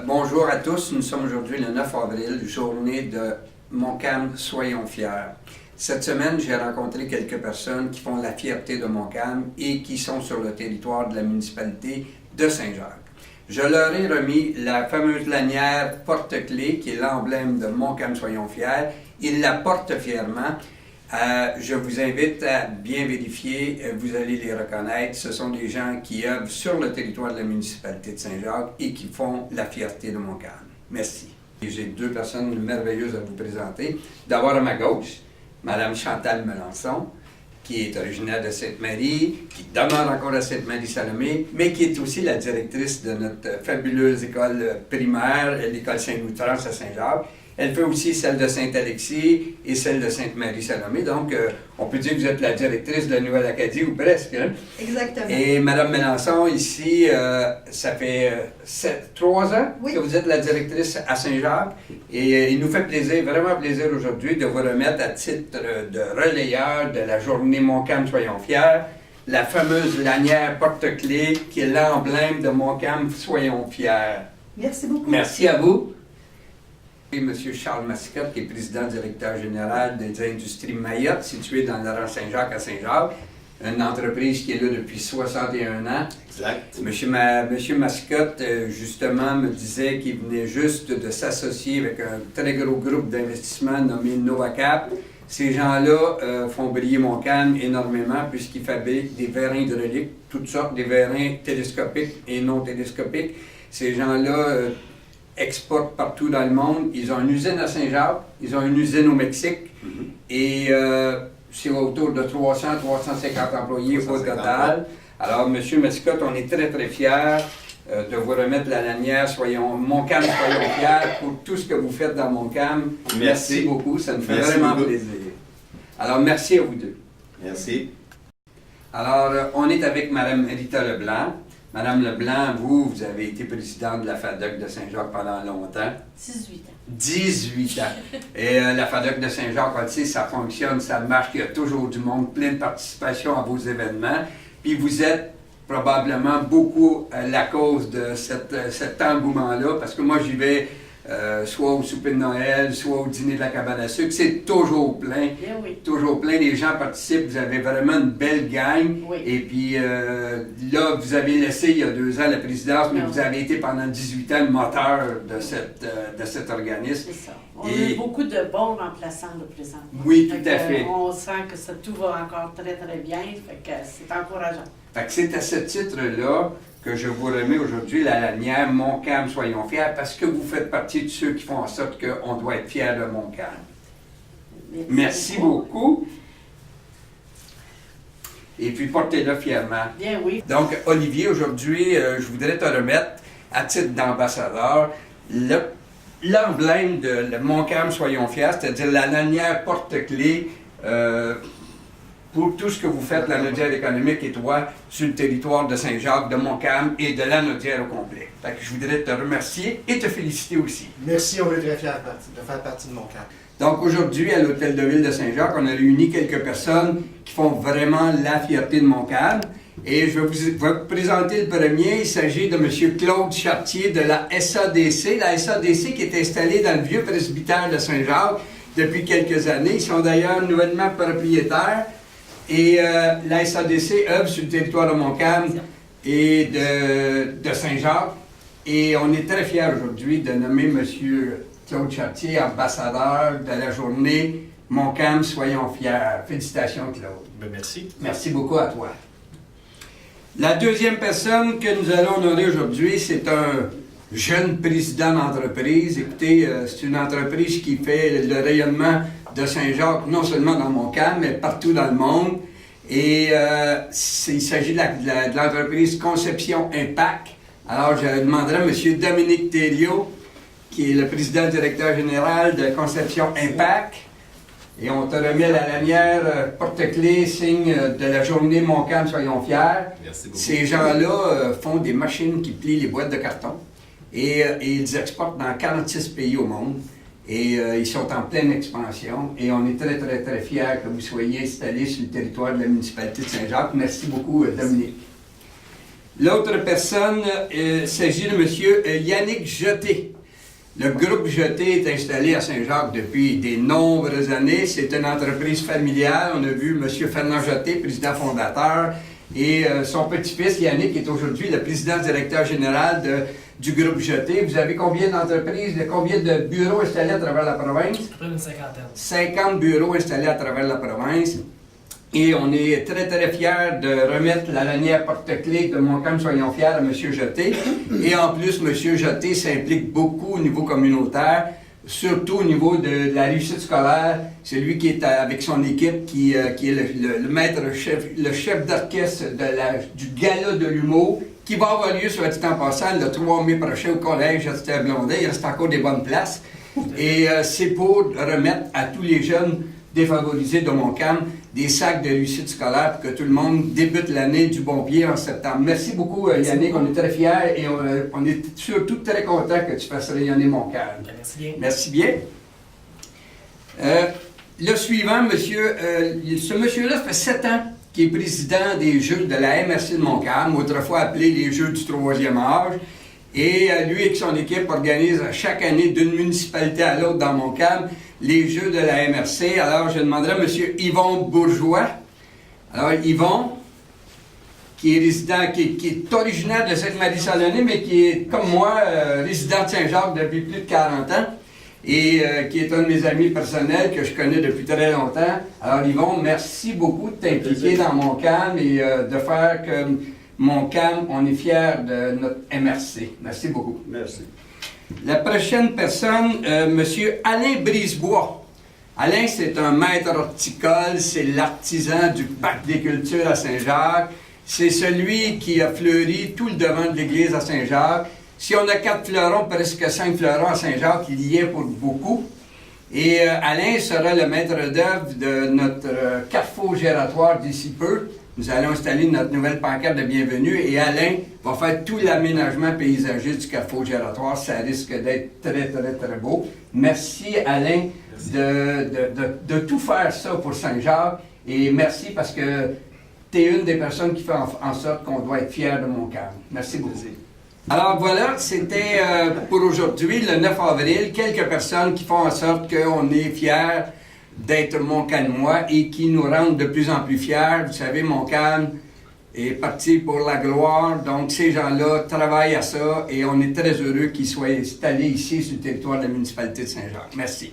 Bonjour à tous, nous sommes aujourd'hui le 9 avril, journée de Montcalm, soyons fiers. Cette semaine, j'ai rencontré quelques personnes qui font la fierté de Montcalm et qui sont sur le territoire de la municipalité de Saint-Jacques. Je leur ai remis la fameuse lanière porte-clés qui est l'emblème de Montcalm, soyons fiers. Ils la portent fièrement. Je vous invite à bien vérifier, vous allez les reconnaître. Ce sont des gens qui œuvrent sur le territoire de la municipalité de Saint-Jacques et qui font la fierté de Montcalm. Merci. J'ai deux personnes merveilleuses à vous présenter. D'abord à ma gauche, Mme Chantal Melançon, qui est originaire de Sainte-Marie, qui demeure encore à Sainte-Marie-Salomé, mais qui est aussi la directrice de notre fabuleuse école primaire, l'école Saint-Louis-de-France à Saint-Jacques. Elle fait aussi celle de Saint-Alexis et celle de Sainte-Marie-Salomé. Donc, on peut dire que vous êtes la directrice de la Nouvelle-Acadie, ou presque. Hein? Exactement. Et Mme Melançon, ici, ça fait 3 ans que vous êtes la directrice à Saint-Jacques. Et il nous fait plaisir, vraiment plaisir aujourd'hui, de vous remettre à titre de relayeur de la journée Montcalm, soyons fiers, la fameuse lanière porte-clés qui est l'emblème de Montcalm, soyons fiers. Merci beaucoup. Merci à vous. Et M. Charles Mascotte, qui est président-directeur général des Industries Mayotte, située dans le rang Saint-Jacques à Saint-Jacques, une entreprise qui est là depuis 61 ans. Exact. Monsieur Mascotte, justement, me disait qu'il venait juste de s'associer avec un très gros groupe d'investissement nommé Novacap. Ces gens-là font briller Montcalm énormément puisqu'ils fabriquent des vérins hydrauliques, toutes sortes, des vérins télescopiques et non télescopiques. Ces gens-là exportent partout dans le monde. Ils ont une usine à Saint-Jacques, ils ont une usine au Mexique et c'est autour de 300-350 employés au total. Alors, M. Mascotte, on est très, très fiers de vous remettre la lanière. Montcalm, soyons fiers pour tout ce que vous faites dans Montcalm. Merci beaucoup, ça nous fait vraiment plaisir. Alors, merci à vous deux. Merci. Alors, on est avec Mme Rita Leblanc. Madame Leblanc, vous avez été présidente de la FADOC de Saint-Jacques pendant longtemps. 18 ans. 18 ans. Et la FADOC de Saint-Jacques, tu sais, ça fonctionne, ça marche, il y a toujours du monde, plein de participation à vos événements. Puis vous êtes probablement beaucoup la cause de cet engouement-là, parce que moi j'y vais soit au souper de Noël, soit au dîner de la cabane à sucre, c'est toujours plein. Bien oui. Toujours plein, les gens participent, vous avez vraiment une belle gang. Oui. Et puis là, vous avez laissé il y a 2 ans la présidence, mais vous avez été pendant 18 ans le moteur de cet organisme. C'est ça. On a eu beaucoup de bons remplaçants là, présentement. Oui, tout à fait. On sent que tout va encore très très bien, fait que c'est encourageant. Fait que c'est à ce titre-là que je vous remets aujourd'hui la lanière Montcalm, soyons fiers, parce que vous faites partie de ceux qui font en sorte qu'on doit être fiers de Montcalm. Merci beaucoup. Et puis portez-le fièrement. Bien oui. Donc, Olivier, aujourd'hui, je voudrais te remettre, à titre d'ambassadeur, l'emblème de Montcalm, soyons fiers, c'est-à-dire la lanière porte-clés pour tout ce que vous faites, la Naudière économique et toi, sur le territoire de Saint-Jacques, de Montcalm et de la Naudière au complet. Fait que je voudrais te remercier et te féliciter aussi. Merci, on est très fiers de faire partie de Montcalm. Donc aujourd'hui, à l'Hôtel de Ville de Saint-Jacques, on a réuni quelques personnes qui font vraiment la fierté de Montcalm. Et je vais vous présenter le premier. Il s'agit de M. Claude Chartier de la SADC. La SADC qui est installée dans le vieux presbytère de Saint-Jacques depuis quelques années. Ils sont d'ailleurs nouvellement propriétaires. Et la SADC œuvre sur le territoire de Montcalm et de Saint-Jacques. Et on est très fiers aujourd'hui de nommer M. Claude Chartier ambassadeur de la journée Montcalm, soyons fiers. Félicitations, Claude. Ben, merci. Merci beaucoup à toi. La deuxième personne que nous allons honorer aujourd'hui, c'est un jeune président d'entreprise. Écoutez, c'est une entreprise qui fait le rayonnement de Saint-Jacques, non seulement dans Montcalm, mais partout dans le monde. Et il s'agit de l'entreprise Conception Impact. Alors, je demanderai à M. Dominique Thériault, qui est le président-directeur général de Conception Impact. Et on te remet la lanière porte-clés, signe de la journée Montcalm, soyons fiers. Merci beaucoup. Ces gens-là font des machines qui plient les boîtes de carton. Et ils exportent dans 46 pays au monde. Et ils sont en pleine expansion. Et on est très, très, très fiers que vous soyez installés sur le territoire de la municipalité de Saint-Jacques. Merci beaucoup, Dominique. L'autre personne, il s'agit de M. Yannick Jeté. Le groupe Jeté est installé à Saint-Jacques depuis de nombreuses années. C'est une entreprise familiale. On a vu M. Fernand Jeté, président fondateur, et son petit-fils Yannick est aujourd'hui le président directeur général du groupe Jeté. Vous avez combien d'entreprises, combien de bureaux installés à travers la province? À peu près une cinquantaine. 50 bureaux installés à travers la province. Et on est très, très fiers de remettre la lanière porte-clés de Montcalm Soyons fiers à M. Jeté. Et en plus, M. Jeté s'implique beaucoup au niveau communautaire, surtout au niveau de la réussite scolaire. C'est lui qui est avec son équipe, qui est le maître, le chef d'orchestre du gala de l'humour, qui va avoir lieu, soit dit en passant, le 3 mai prochain au collège Esther Blondet. Il reste encore des bonnes places. Et c'est pour remettre à tous les jeunes défavorisés de Montcalm des sacs de réussite scolaire pour que tout le monde débute l'année du bon pied en septembre. Merci beaucoup, Yannick. On est très fiers et on est surtout très contents que tu fasses rayonner Montcalm. Merci bien. Merci bien. Le suivant, ce monsieur-là fait 7 ans qu'il est président des Jeux de la MRC de Montcalm, autrefois appelés les Jeux du troisième âge. Et lui et son équipe organisent chaque année d'une municipalité à l'autre dans Montcalm les Jeux de la MRC. Alors, je demanderai à M. Yvon Bourgeois. Alors, Yvon, qui est résident, qui est originaire de Sainte-Marie-Saint-Denis, mais qui est, comme moi, résident de Saint-Jacques depuis plus de 40 ans, et qui est un de mes amis personnels que je connais depuis très longtemps. Alors, Yvon, merci beaucoup de t'impliquer dans Montcalm et de faire que Montcalm, on est fiers de notre MRC. Merci beaucoup. Merci. La prochaine personne, M. Alain Brisebois. Alain, c'est un maître horticole, c'est l'artisan du Parc des cultures à Saint-Jacques. C'est celui qui a fleuri tout le devant de l'église à Saint-Jacques. Si on a 4 fleurons, presque 5 fleurons à Saint-Jacques, il y est pour beaucoup. Et Alain sera le maître d'œuvre de notre carrefour gératoire d'ici peu. Nous allons installer notre nouvelle pancarte de bienvenue et Alain va faire tout l'aménagement paysager du carrefour gératoire. Ça risque d'être très, très, très beau. Merci Alain de tout faire ça pour Saint-Jacques et merci parce que tu es une des personnes qui fait en sorte qu'on doit être fiers de Montcalm. Merci beaucoup. Alors voilà, c'était pour aujourd'hui, le 9 avril, quelques personnes qui font en sorte qu'on est fiers d'être Montcalmois et qui nous rendent de plus en plus fiers. Vous savez, Montcalm est parti pour la gloire, donc ces gens-là travaillent à ça et on est très heureux qu'ils soient installés ici sur le territoire de la municipalité de Saint-Jacques. Merci.